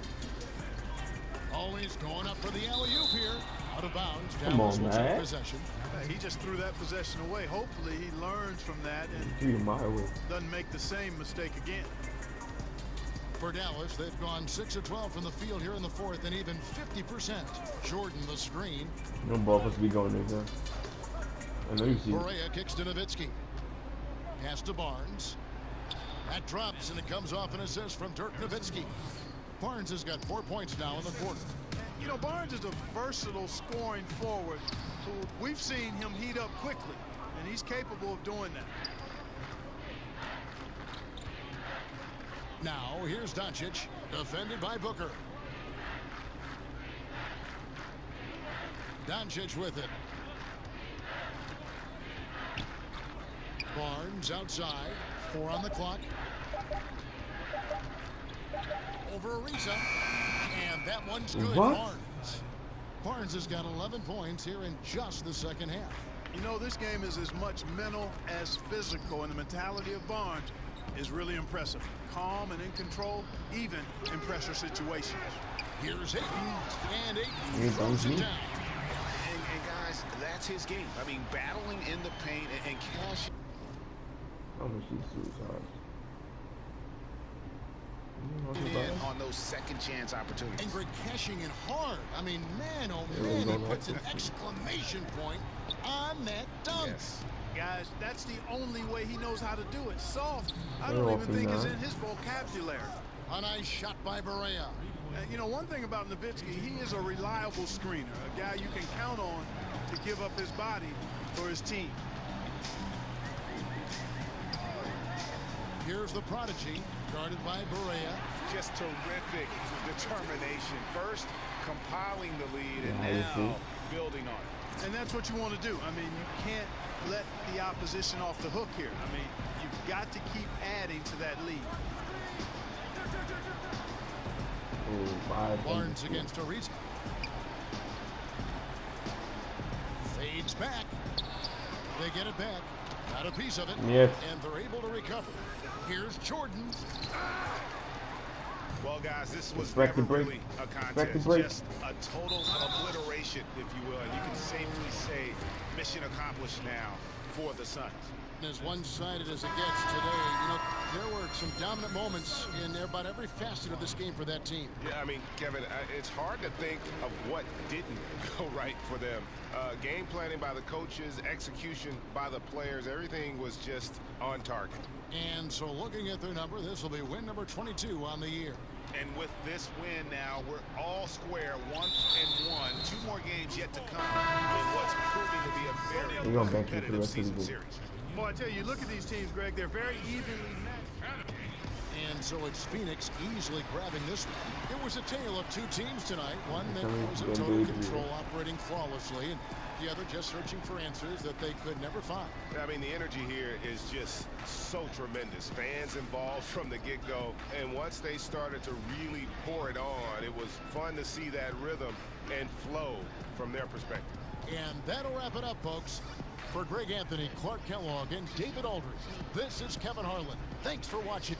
Always going up for the alley-oop here. Out of bounds. Come on, Dallas will take man. possession. He just threw that possession away. Hopefully he learns from that and Treat him my way. doesn't make the same mistake again. For Dallas, they've gone 6 of 12 from the field here in the fourth and even 50%. Jordan the screen. No ball supposed to be going there. I know you see. Correa kicks to Nowitzki. Pass to Barnes. That drops and it comes off an assist from Dirk Nowitzki. Barnes has got 4 points now in the quarter. You know, Barnes is a versatile scoring forward who we've seen him heat up quickly, and he's capable of doing that. Now, here's Doncic, defended by Booker. Doncic with it. Barnes outside. 4 on the clock. Over Ariza. And that one's good. What? Barnes has got 11 points here in just the second half. You know, this game is as much mental as physical, and the mentality of Barnes is really impressive. Calm and in control, even in pressure situations. Here's Ayton, and Ayton Here throws goes it me. down. And guys, that's his game. I mean, battling in the paint and cashing. I wish he's suicide. In on those second chance opportunities. Ingrid cashing in hard. I mean, man, oh Yeah, man, we're he going puts an right. exclamation point on that dunk. Yes. Guys, that's the only way he knows how to do it. Soft, I They're don't off even think is now. in his vocabulary. A nice shot by Barea. You know, one thing about Nowitzki, he is a reliable screener, a guy you can count on to give up his body for his team. Here's the prodigy, guarded by Barea. Just terrific determination. First, compiling the lead, and Yeah, you now see. building on it. And that's what you want to do. I mean, you can't let the opposition off the hook here. I mean, you've got to keep adding to that lead. Oh, 5. Barnes against Ariza. Fades back. They get it back. Got a piece of it. Yes. And they're able to recover. Here's Jordan. Well, guys, this was Respect the never break. really a Respect contest. the break. Just a total obliteration, if you will. And you can safely say mission accomplished now for the Suns. As one-sided as it gets today, you know, there were some dominant moments in about every facet of this game for that team. Yeah, I mean, Kevin, it's hard to think of what didn't go right for them. Game planning by the coaches, execution by the players, everything was just on target. And so looking at their number, this will be win number 22 on the year. And with this win now, we're all square, 1-1. 2 more games yet to come in what's proving to be a We're gonna very bench him for the competitive rest of the season game. series. Well, I tell you, look at these teams, Greg. They're very evenly matched. And so it's Phoenix easily grabbing this one. It was a tale of 2 teams tonight. One that was in total control, operating flawlessly, and the other just searching for answers that they could never find. I mean, the energy here is just so tremendous. Fans involved from the get-go, and once they started to really pour it on, it was fun to see that rhythm and flow from their perspective. And that'll wrap it up, folks. For Greg Anthony, Clark Kellogg, and David Aldridge, this is Kevin Harlan. Thanks for watching.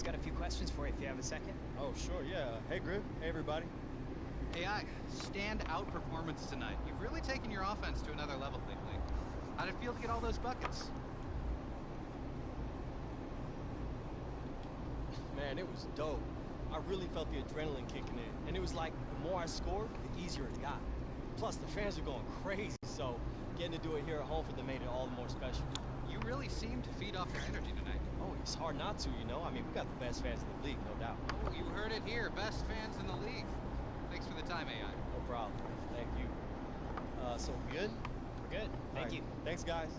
Just got a few questions for you if you have a second. Oh, sure, yeah. Hey, Griff. Hey, everybody. AI, stand-out performance tonight. You've really taken your offense to another level lately. How'd it feel to get all those buckets? Man, it was dope. I really felt the adrenaline kicking in. And it was like, the more I scored, the easier it got. Plus, the fans are going crazy, so getting to do it here at home for them made it all the more special. You really seem to feed off their energy tonight. Oh, it's hard not to, you know? I mean, we got the best fans in the league, no doubt. Oh, you heard it here. Best fans in the league. Thanks for the time, AI. No problem. Thank you. So we good? We're good. Thank you. Thanks, guys.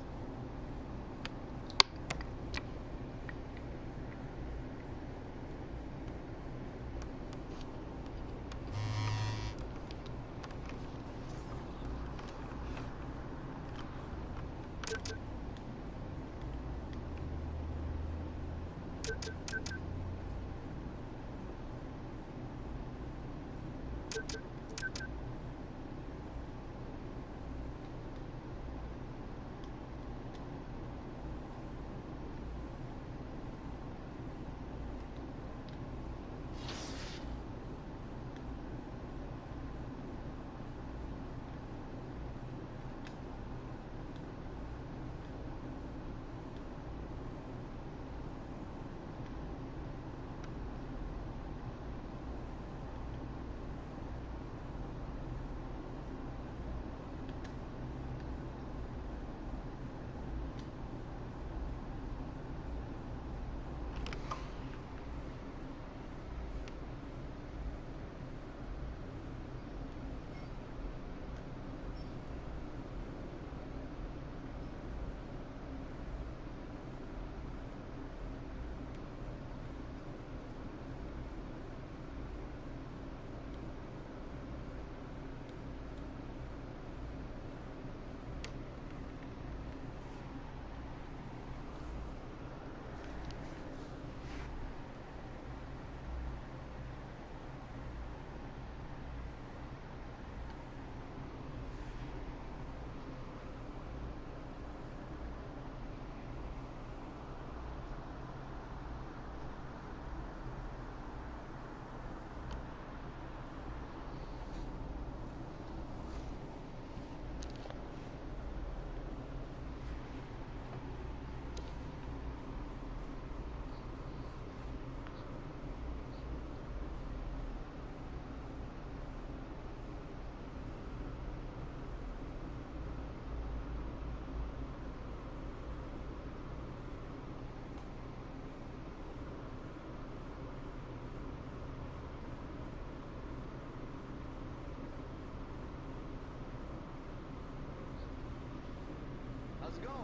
How's it going?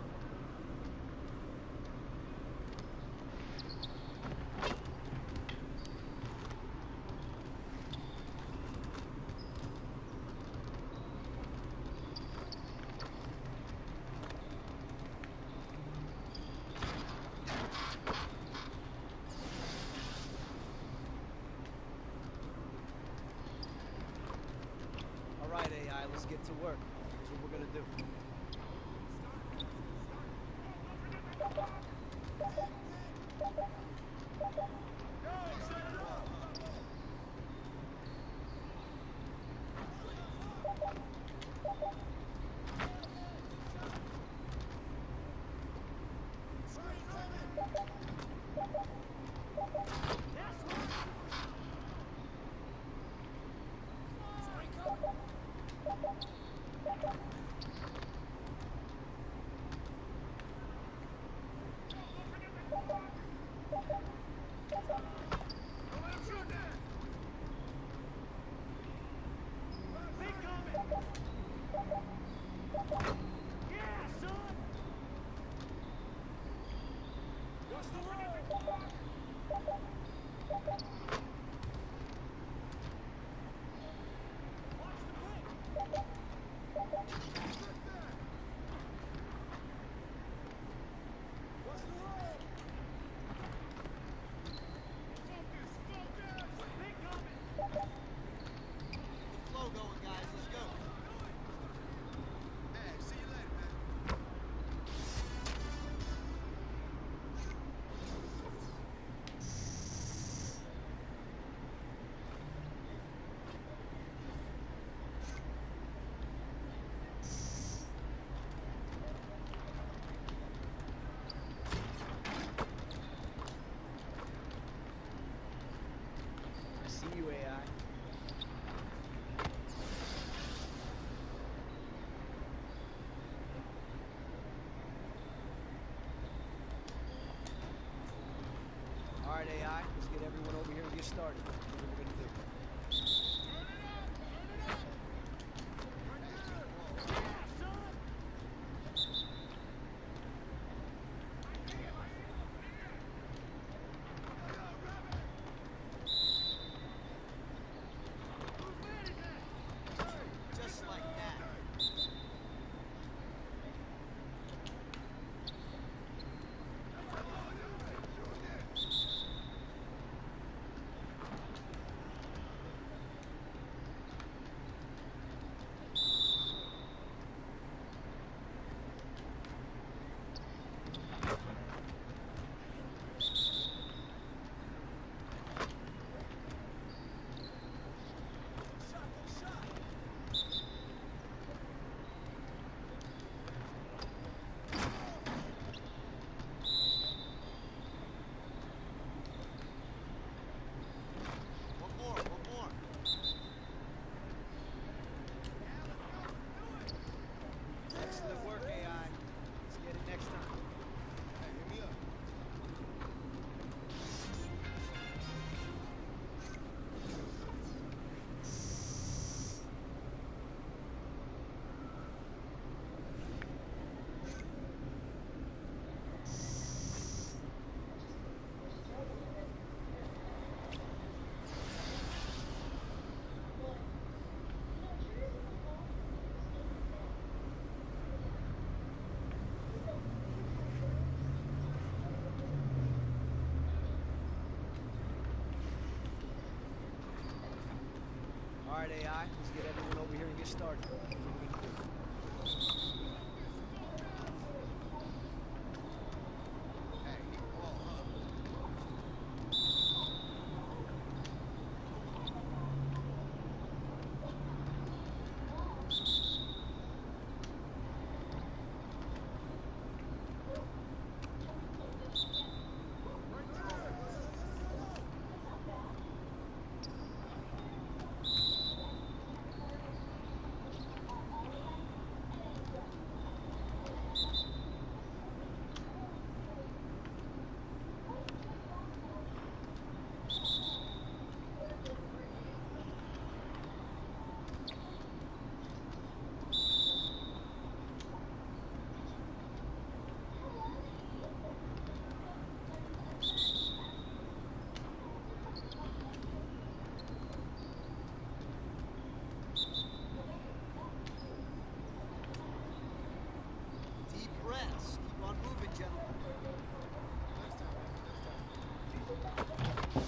All right, AI, let's get to work. That's what we're gonna do. over here and get started. What are we going to do? Just like that. Excellent work, AI. Let's get it next time. Hey, hit me up. All right, AI. Let's get everyone over here and get started. What are we going to do? Hey, ball, huh? Deep breaths. Keep on moving, gentlemen. Next time, man. Next time.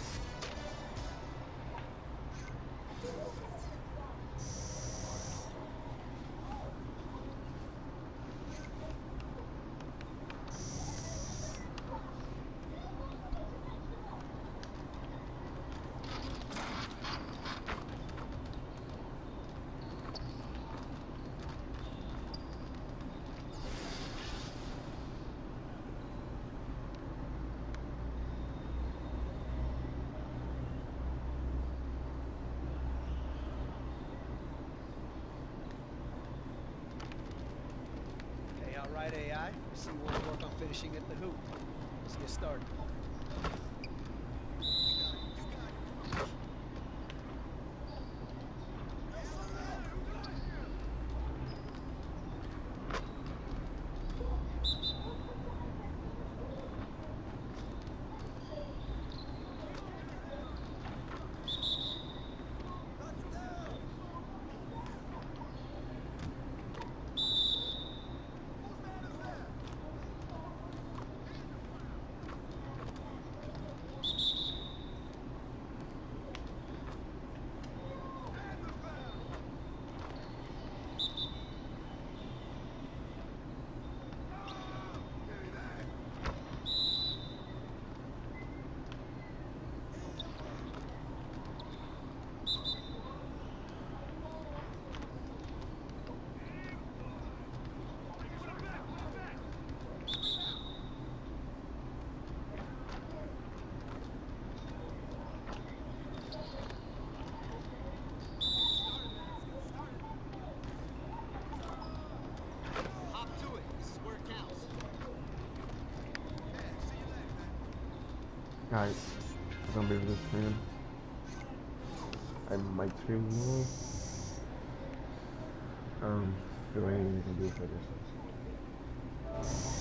Okay, all right, AI. Let's see what we'll work on finishing at the hoop. Let's get started. Alright. gonna be for this stream. I might stream more. Do anything you can do for this.